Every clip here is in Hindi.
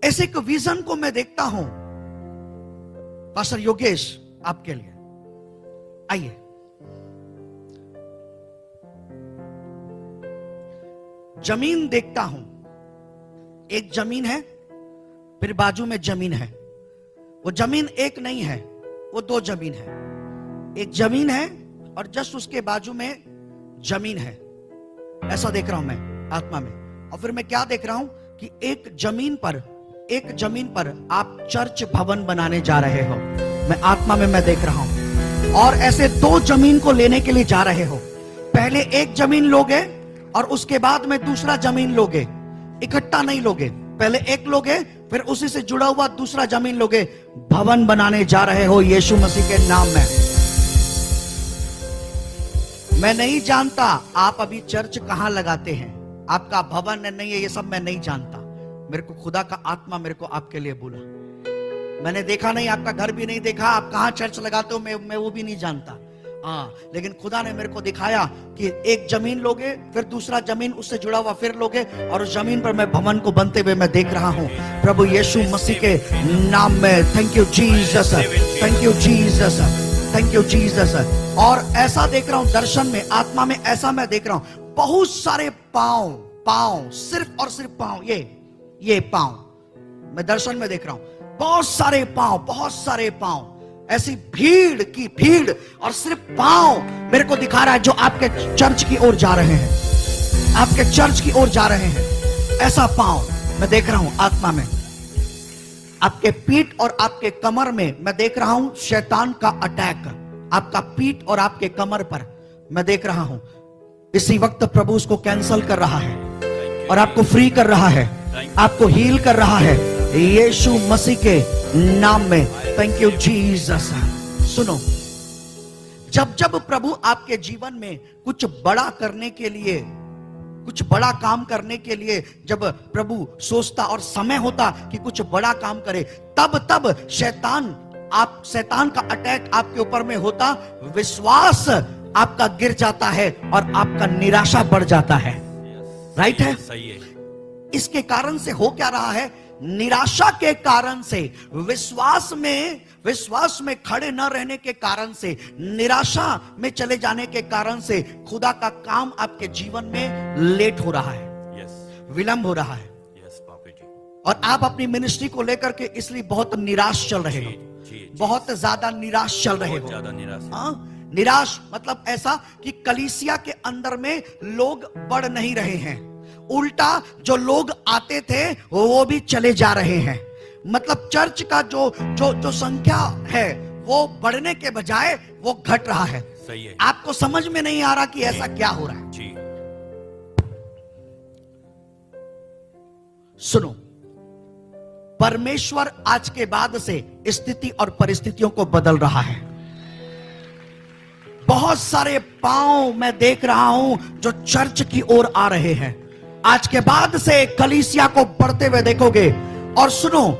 ऐसे एक विजन को मैं देखता हूं पास्टर योगेश आपके लिए। आइए, जमीन देखता हूं, एक जमीन है, फिर बाजू में जमीन है। वो जमीन एक नहीं है, वो दो जमीन है। एक जमीन है और जस्ट उसके बाजू में जमीन है। ऐसा देख रहा हूं मैं आत्मा में। और फिर मैं क्या देख रहा हूं कि एक जमीन पर आप चर्च भवन बनाने जा रहे हो। मैं आत्मा में मैं देख रहा हूं। और ऐसे दो जमीन को लेने के लिए जा रहे हो। पहले एक जमीन लोगे और उसके बाद में दूसरा जमीन लोगे। इकट्ठा नहीं लोगे, पहले एक लोगे, फिर उसी से जुड़ा हुआ दूसरा जमीन लोगे। भवन बनाने जा रहे हो यीशु मसीह के नाम में। मैं नहीं जानता आप अभी चर्च कहां लगाते हैं, आपका भवन नहीं है, ये सब मैं नहीं जानता। मेरे को खुदा का आत्मा मेरे को आपके लिए बोला। मैंने देखा नहीं, आपका घर भी नहीं देखा, आप कहां चर्च लगाते हो मैं वो भी नहीं जानता। हाँ, लेकिन खुदा ने मेरे को दिखाया कि एक जमीन लोगे, फिर दूसरा जमीन उससे जुड़ा हुआ फिर लोगे, और उस जमीन पर मैं भवन को बनते हुए मैं देख रहा हूं प्रभु यीशु मसीह के नाम में। Thank you Jesus, thank you Jesus, thank you Jesus. और ऐसा देख रहा हूं दर्शन में, आत्मा में ऐसा मैं देख रहा हूं, बहुत सारे पांव, सिर्फ और सिर्फ पांव, ये पांव मैं दर्शन में देख रहा हूं। बहुत सारे पांव, ऐसी भीड़ की भीड़, और सिर्फ पांव मेरे को दिखा रहा है जो आपके चर्च की ओर जा रहे हैं, आपके चर्च की ओर जा रहे हैं। ऐसा पांव मैं देख रहा हूं आत्मा में। आपके पीठ और आपके कमर में मैं देख रहा हूं शैतान का अटैक। आपका पीठ और आपके कमर पर मैं देख रहा हूं। इसी वक्त प्रभु उसको कैंसल कर रहा है और आपको फ्री कर रहा है, आपको हील कर रहा है यीशु मसीह के नाम में। Thank you Jesus. सुनो, जब प्रभु आपके जीवन में कुछ बड़ा करने के लिए, कुछ बड़ा काम करने के लिए जब प्रभु सोचता और समय होता कि कुछ बड़ा काम करे, तब शैतान का अटैक आपके ऊपर में होता, विश्वास आपका गिर जाता है और आपका निराशा बढ़ जाता है। राइट है? सही है। इसके कारण से हो क्या रहा है? निराशा के कारण से, विश्वास में खड़े न रहने के कारण से, निराशा में चले जाने के कारण से खुदा का काम आपके जीवन में लेट हो रहा है, विलंब हो रहा है। और आप अपनी मिनिस्ट्री को लेकर के इसलिए बहुत निराश चल रहे हो, बहुत ज्यादा निराश चल रहे हो। निराश मतलब ऐसा कि कलीसिया के अंदर में लोग बढ़ नहीं रहे हैं, उल्टा जो लोग आते थे वो भी चले जा रहे हैं। मतलब चर्च का जो संख्या है वो बढ़ने के बजाय वो घट रहा है। सही है। आपको समझ में नहीं आ रहा कि ऐसा क्या हो रहा है। जी। सुनो, परमेश्वर आज के बाद से स्थिति और परिस्थितियों को बदल रहा है। बहुत सारे पांव मैं देख रहा हूं जो चर्च की ओर आ रहे हैं। आज के बाद से कलीसिया को बढ़ते हुए देखोगे। और सुनो,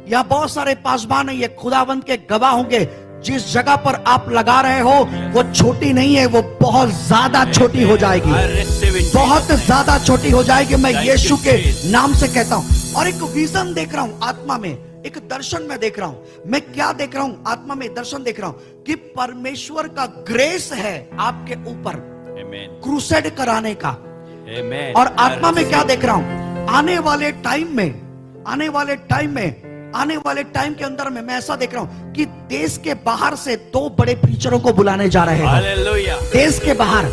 यहां बहुत सारे पासबान है, ये खुदावंत के गवाह होंगे। जिस जगह पर आप लगा रहे हो वो छोटी नहीं है, वो बहुत ज्यादा छोटी हो जाएगी, बहुत ज्यादा छोटी हो जाएगी। मैं यीशु के नाम से कहता हूं। और एक विजन देख रहा हूं आत्मा में, एक दर्शन में देख रहा हूं। मैं क्या देख रहा हूं? आत्मा में दर्शन देख रहा हूं कि परमेश्वर का ग्रेस है आपके ऊपर क्रूसेड कराने का। और आत्मा में क्या देख रहा हूं? आने वाले टाइम के अंदर में मैं ऐसा देख रहा हूं कि देश के बाहर से 2 बड़े प्रीचरों को बुलाने जा रहे हैं। देश के बाहर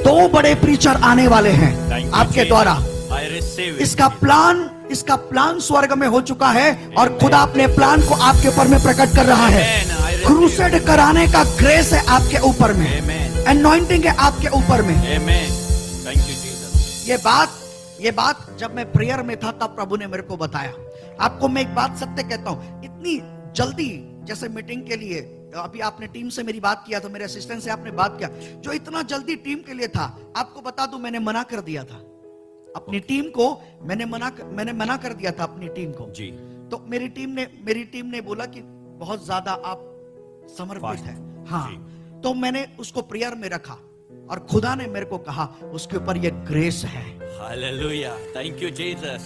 2 बड़े प्रीचर आने वाले हैं आपके द्वारा। इसका प्लान स्वर्ग में हो चुका है और खुदा अपने प्लान को आपके ऊपर में प्रकट कर रहा है। क्रूसेड कराने का ग्रेस है आपके ऊपर में, एनॉइंटिंग है आपके ऊपर में। ये बात जब मैं प्रेयर में था तब प्रभु ने मेरे को बताया। आपको मैं एक बात सत्य कहता हूं, इतनी जल्दी जैसे मीटिंग के लिए अभी आपने टीम से मेरी बात किया था, मेरे असिस्टेंट से आपने बात किया, जो इतना जल्दी टीम के लिए था, आपको बता दूं मैंने मना कर दिया था अपनी टीम को। मैंने मना कर दिया था अपनी टीम को जी। तो मेरी टीम ने बोला कि बहुत ज्यादा आप समर्पित है। हाँ, तो मैंने उसको प्रेयर में रखा और खुदा ने मेरे को कहा उसके ऊपर ये ग्रेस है। Hallelujah, thank you Jesus.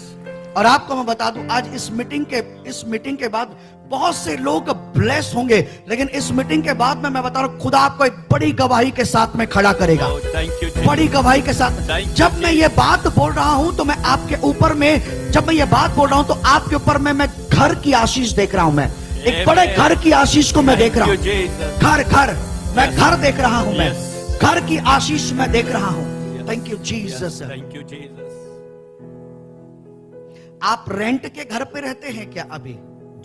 और आपको मैं बता दूं, आज इस मीटिंग के बाद बहुत से लोग ब्लेस होंगे, लेकिन इस मीटिंग के बाद में मैं बता रहा हूं, खुदा आपको एक बड़ी गवाही के साथ में खड़ा करेगा। बड़ी गवाही के साथ। जब मैं ये बात बोल रहा हूं तो मैं आपके ऊपर में, जब मैं ये बात बोल रहा हूं तो आपके ऊपर में मैं घर की आशीष देख रहा हूं। मैं एक बड़े घर की आशीष को मैं देख रहा हूं। घर मैं घर देख रहा हूं। मैं घर की आशीष मैं देख रहा हूं। Thank you Jesus. Thank you Jesus. आप रेंट के घर पे रहते हैं क्या अभी?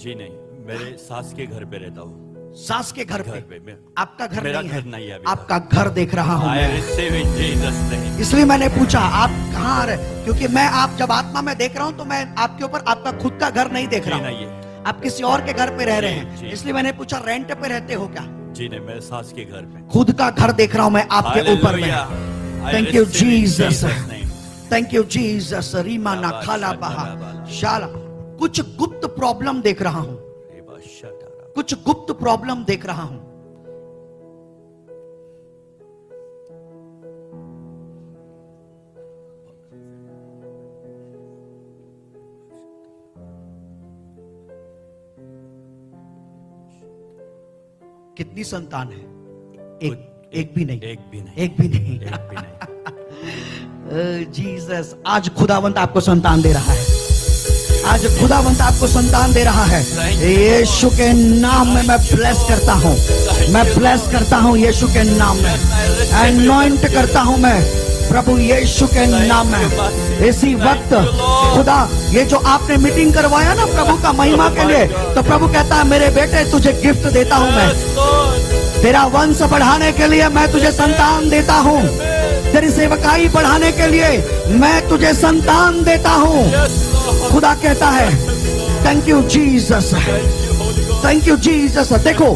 जी नहीं, मेरे सास के घर पे रहता हूँ। सास के घर पे? आपका घर मेरा नहीं है? घर नहीं है अभी। आपका घर देख रहा हूं मैं। मैं। इसलिए मैंने पूछा आप कहाँ आ रहे, क्योंकि मैं आप जब आत्मा में देख रहा हूं तो मैं आपके ऊपर आपका खुद का घर नहीं देख रहा हूं। आप किसी और के घर पे रह रहे हैं, इसलिए मैंने पूछा रेंट पे रहते हो क्या? जी नहीं, मेरे सास के घर पे। खुद का घर देख रहा हूं मैं आपके ऊपर में। Thank you Jesus. Thank you Jesus. रीमा ना खाला बहा शाला। कुछ गुप्त प्रॉब्लम देख रहा हूं। कुछ गुप्त प्रॉब्लम देख रहा हूं। कितनी संतान है? एक भी नहीं। एक भी नहीं। जीसस, आज खुदावंत आपको संतान दे रहा है। आज खुदावंत आपको संतान दे रहा है। यीशु के नाम में मैं ब्लेस करता हूँ। मैं ब्लेस करता हूँ यीशु के नाम में। अनॉइंट करता हूँ मैं प्रभु यीशु के नाम में। इसी वक्त खुदा, ये जो आपने मीटिंग करवाया ना प्रभु का महिमा के लिए, तो प्रभु कहता है मेरे बेटे तुझे गिफ्ट देता हूँ मैं। तेरा वंश बढ़ाने के लिए मैं तुझे संतान देता हूँ। तेरी सेवकाई बढ़ाने के लिए मैं तुझे संतान देता हूँ। खुदा कहता है thank you Jesus. Thank you Jesus. देखो,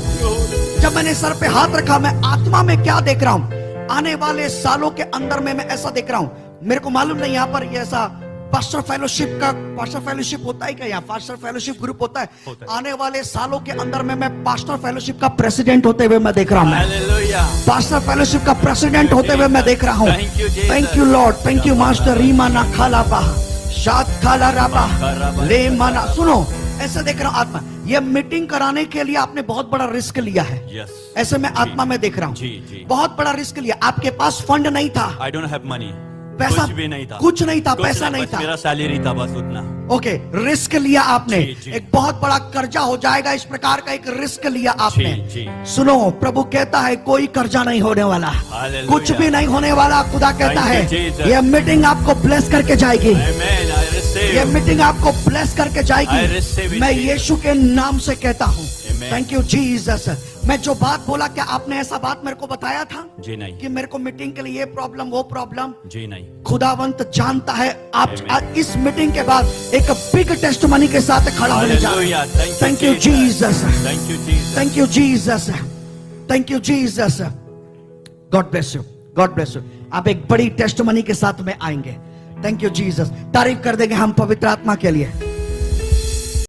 जब मैंने सर पे हाथ रखा, मैं आत्मा में क्या देख रहा हूँ? आने वाले सालों के अंदर में मैं ऐसा देख रहा हूँ। मेरे को मालूम नहीं यहाँ पर ये ऐसा पास्टर फेलोशिप होता है क्या? यहाँ पास्टर फेलोशिप ग्रुप होता है। आने वाले सालों के अंदर में मैं पास्टर फेलोशिप का प्रेसिडेंट होते हुए मैं देख रहा हूँ। पास्टर फेलोशिप का प्रेसिडेंट होते हुए मैं देख रहा हूँ। Thank you Lord. Thank you master. रीमा ना खाला बाहा शाद खाला राबा ले माना। सुनो, ऐसे देख रहा हूँ आत्मा। ये मीटिंग कराने के लिए आपने बहुत बड़ा रिस्क लिया है। ऐसे मैं आत्मा में देख रहा हूँ। बहुत बड़ा रिस्क लिया। आपके पास फंड नहीं था। I don't have money. पैसा कुछ भी नहीं था। कुछ नहीं था, पैसा नहीं था। मेरा सैलरी था बस उतना। ओके, रिस्क लिया आपने। एक बहुत बड़ा कर्जा हो जाएगा, इस प्रकार का एक रिस्क लिया आपने। सुनो, प्रभु कहता है कोई कर्जा नहीं होने वाला, कुछ भी नहीं होने वाला। खुदा कहता है यह मीटिंग आपको ब्लेस करके जाएगी। यह मीटिंग आपको ब्लेस करके जाएगी। मैं यीशु के नाम से कहता हूँ थैंक यू जीसस। मैं जो बात बोला, क्या आपने ऐसा बात मेरे को बताया था? जी नहीं। कि मेरे को मीटिंग के लिए ये प्रॉब्लम वो प्रॉब्लम? जी नहीं। खुदावंत जानता है आप इस मीटिंग के बाद एक बिग टेस्टिमनी के साथ खड़ा होने जा रहे हैं। Thank you Jesus. Thank you Jesus. Thank you Jesus. God bless you. God bless you. आप एक बड़ी टेस्टिमनी के साथ में आएंगे। Thank you Jesus. तारीफ कर देंगे हम पवित्र आत्मा के लिए।